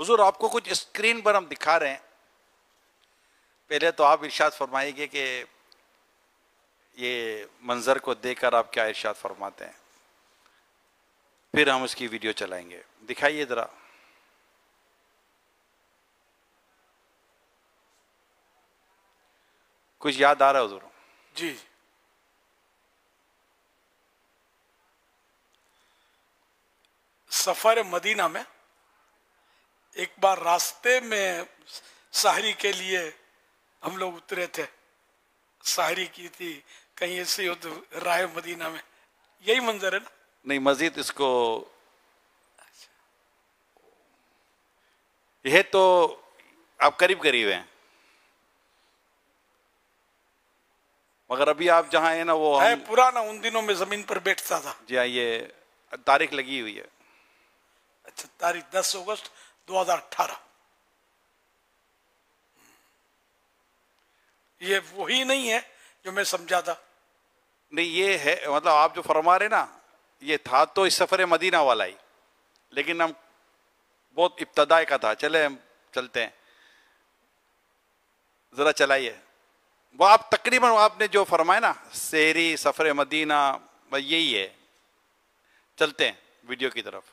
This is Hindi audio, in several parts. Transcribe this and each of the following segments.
हुजूर आपको कुछ स्क्रीन पर हम दिखा रहे हैं, पहले तो आप इरशाद फरमाइए कि ये मंजर को देखकर आप क्या इरशाद फरमाते हैं, फिर हम उसकी वीडियो चलाएंगे। दिखाइए जरा। कुछ याद आ रहा है हुजूर? जी, सफर मदीना में एक बार रास्ते में सहरी के लिए हम लोग उतरे थे, सहरी की थी कहीं ऐसे हो तो राह मदीना में, यही मंजर है ना? नहीं, मजीद इसको, यह तो आप करीब करीब हैं, मगर अभी आप जहां हैं ना वो है पुराना, उन दिनों में जमीन पर बैठता था। जी हाँ, ये तारीख लगी हुई है। अच्छा, तारीख 10 अगस्त 2018। ये वही नहीं है जो मैं समझा था। नहीं, ये है, मतलब आप जो फरमा रहे ना, ये था तो इस सफर मदीना वाला ही, लेकिन हम बहुत इब्तदाई का था। चले हम चलते हैं, जरा चलाइए वो। आप तकरीबन आपने जो फरमाया ना, सहरी सफर मदीना, बस यही है। चलते हैं वीडियो की तरफ।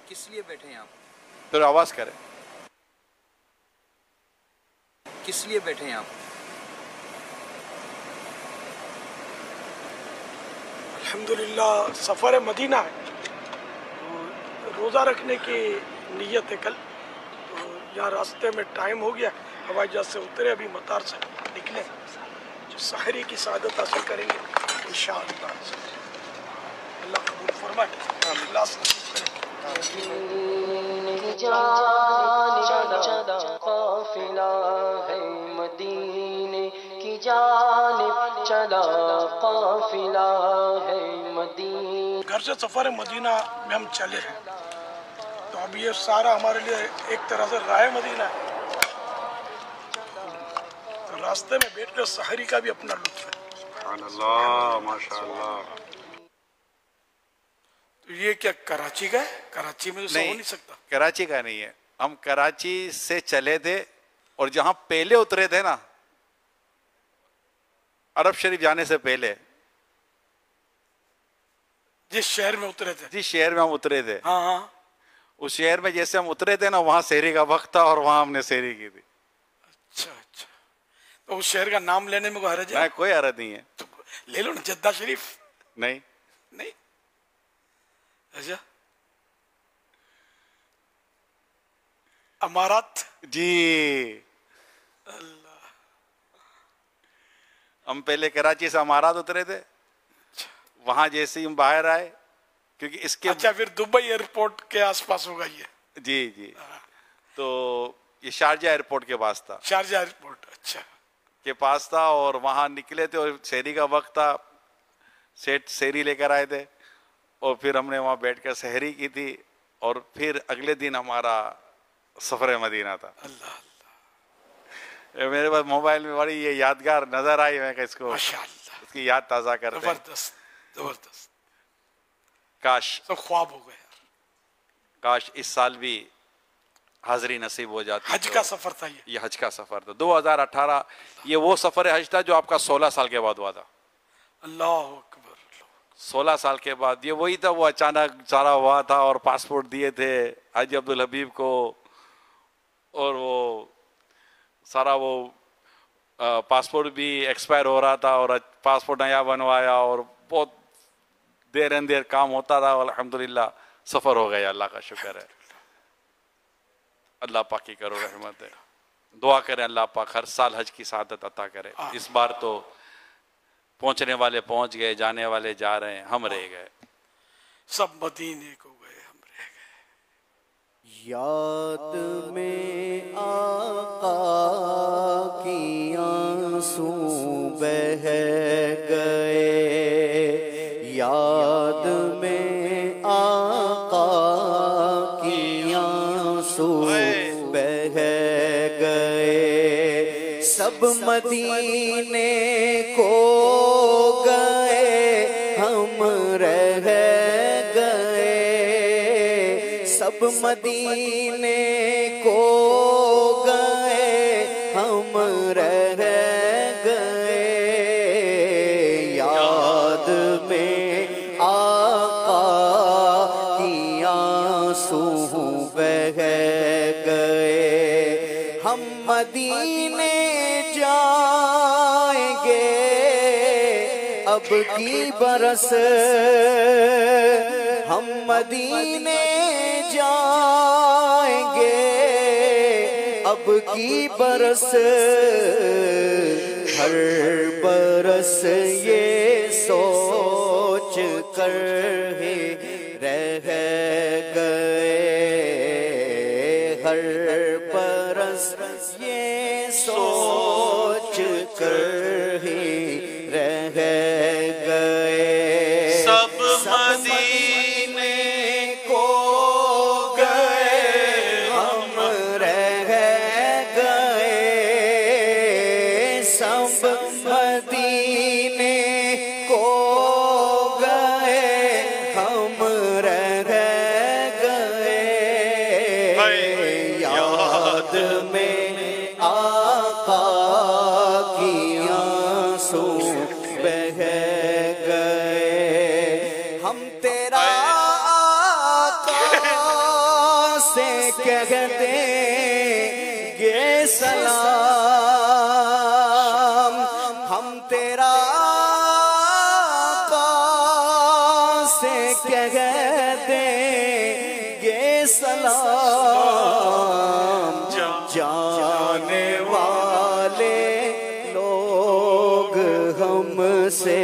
किस लिए बैठे हैं आप? फिर आवाज करें। किस लिए बैठे हैं आप? अल्हम्दुलिल्लाह सफर मदीना है, तो रोज़ा रखने की नीयत है कल। तो यहाँ रास्ते में टाइम हो गया, हवाई जहाज से उतरे, अभी मतार से निकले, जो सहरी की सादत हासिल करेंगे इंशाअल्लाह। अल्लाह कबूल फरमाए, इखलास नसीब करे। काफिला है मदीने की जानिब चला, काफिला है मदीने। घर से सफर मदीना में हम चले हैं, तो अब ये सारा हमारे लिए एक तरह से राह मदीना है। तो रास्ते में बैठ कर सहरी का भी अपना लुत्फ है। सुभानअल्लाह, माशाअल्लाह। तो ये क्या कराची का है? कराची में तो ऐसा हो नहीं सकता। कराची का नहीं है, हम कराची से चले थे, और जहां पहले उतरे थे ना, अरब शरीफ जाने से पहले, जिस शहर में उतरे थे, जिस शहर में हम उतरे थे, हाँ हाँ, उस शहर में जैसे हम उतरे थे ना, वहां सहरी का वक्त था और वहां हमने सहरी की थी। अच्छा अच्छा, तो उस शहर का नाम लेने में कोई हर्ज है? नहीं, कोई हरज नहीं है। तो ले लो ना, जद्दा शरीफ। नहीं नहीं, अच्छा, अमारात। जी, अल्लाह, हम पहले कराची से अमारात उतरे थे, वहां जैसे ही हम बाहर आए, क्योंकि इसके, अच्छा, फिर दुबई एयरपोर्ट के आसपास होगा ये? जी जी, तो ये शारजा एयरपोर्ट के पास था, शारजा एयरपोर्ट, अच्छा, के पास था, और वहां निकले थे और सहरी का वक्त था, सेठ सहरी लेकर आए थे, और फिर हमने वहां बैठकर सहरी की थी, और फिर अगले दिन हमारा सफर मदीना था। अल्लाह, मेरे पास मोबाइल में बड़ी ये यादगार नजर आई, मैं इसको माशाअल्लाह, उसकी याद ताज़ा करते हैं। जबरदस्त जबरदस्त। काश, सब ख्वाब हो गए। काश इस साल भी हाजिरी नसीब हो जाती। हज का सफर था ये हज का सफर था 2018। ये वो सफर हज था जो आपका 16 साल के बाद हुआ था। अल्लाह अकबर। 16 साल के बाद ये वही था, वो अचानक सारा हुआ था, और पासपोर्ट दिए थे हाजी अब्दुल हबीब को, और वो सारा वो पासपोर्ट भी एक्सपायर हो रहा था, और पासपोर्ट नया बनवाया, और बहुत देर एंड देर काम होता था। अल्हम्दुलिल्लाह सफर हो गया, अल्लाह का शुक्र है। अल्लाह पाक की करो रहमत है। दुआ करें अल्लाह पाक हर साल हज की सादत अता करे। इस बार तो पहुंचने वाले पहुंच गए, जाने वाले जा रहे हैं, हम रह गए। सब मदीने को गए, हम रह गए। याद में आका की आंसू बह गए, याद में आका की आंसू बह गए, सब मदीने को गए, हम रह गए, सब सब मदीने को गए हम रह गए, याद में आका की आंसू बह गए। हम मदीने जाएंगे अब की बरस, हम मदीने जाएंगे अब की बरस, हर बरस ये सोच कर ही रह गए, हर बरस ये सोच कर ही रह गए। सब मदीने को गए हम रह गए, सब मदीने को गए हम रह गए, याद में आका की आंसू बह गए। हम तेरा आका से कह देंगे सलाम, हम तेरा आका से कह देंगे सलाम, जाने वाले लोग हमसे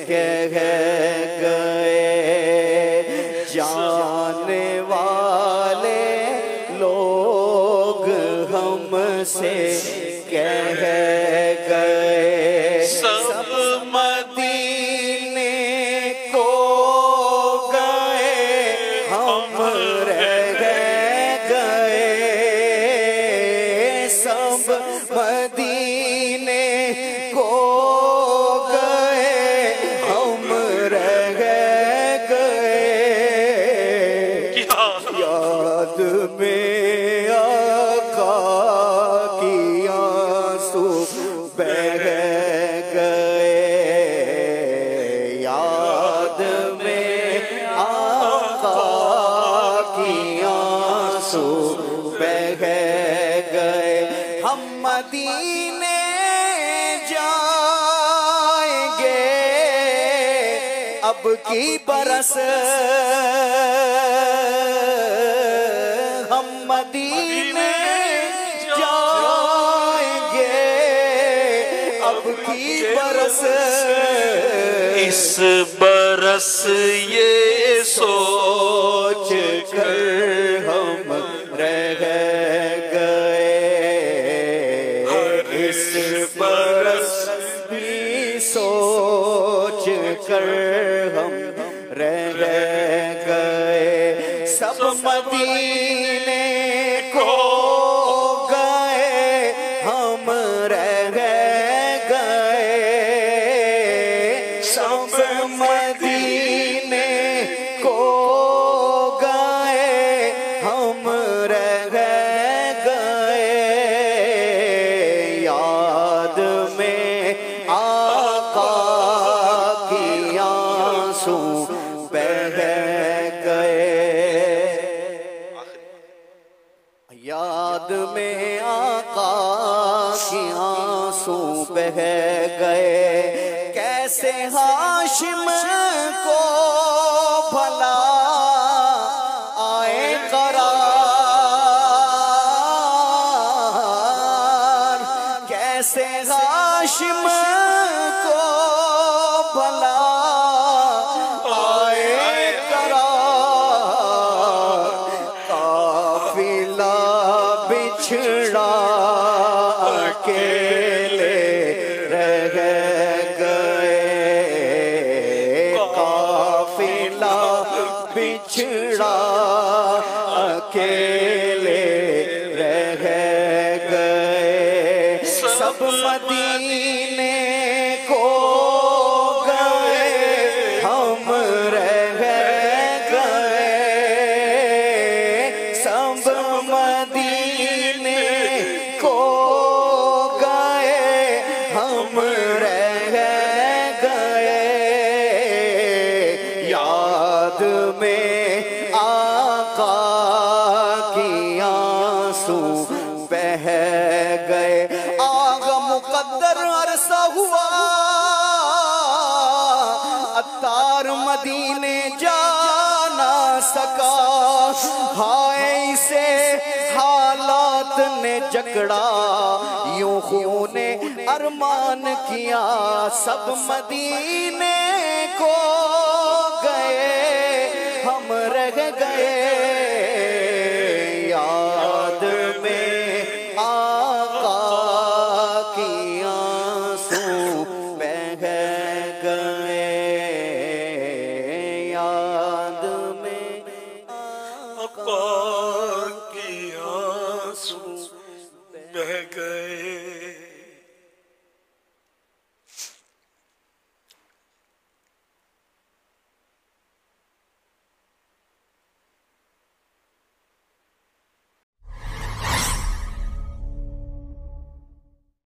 कह गए, जाने वाले लोग हमसे कह गए। सब मदीने को गए हम रह गए, सब मदीने को गए हम रह गए, याद में आका की आंसू बह गए, याद में आका की आंसू बह गए। हम मदीने जाएंगे अब की बरस, हम मदीने जाएंगे अब की बरस, इस बरस ये सोच कर हम रह गए, इस बरस भी सोच कर हम रह गए। सब मदीने को गए हम रह गए, सब मदीने को गए हम रह गए, याद में आका की आंसू बह गए, याद में आका की आंसू बह गए। कैसे हाशिम को भला आए करार, कैसे हाशिम को भला आए करार, काफिला बिछड़ा अकेले रह गए, काफिला बिछड़ा अकेले रह गए। सब मदीने को गए हम रह गए, याद में आका की आंसू बह गए। आगा मुकद्दर अरसा हुआ अत्तार मदीने जा ना सका। हाय इसे हालात ने जकड़ा, यूं खूने अरमान किया, सब मदीने को गए, हम रह गए। याद में आका की आंसू बह गए। याद में आका की आंसू बह गए।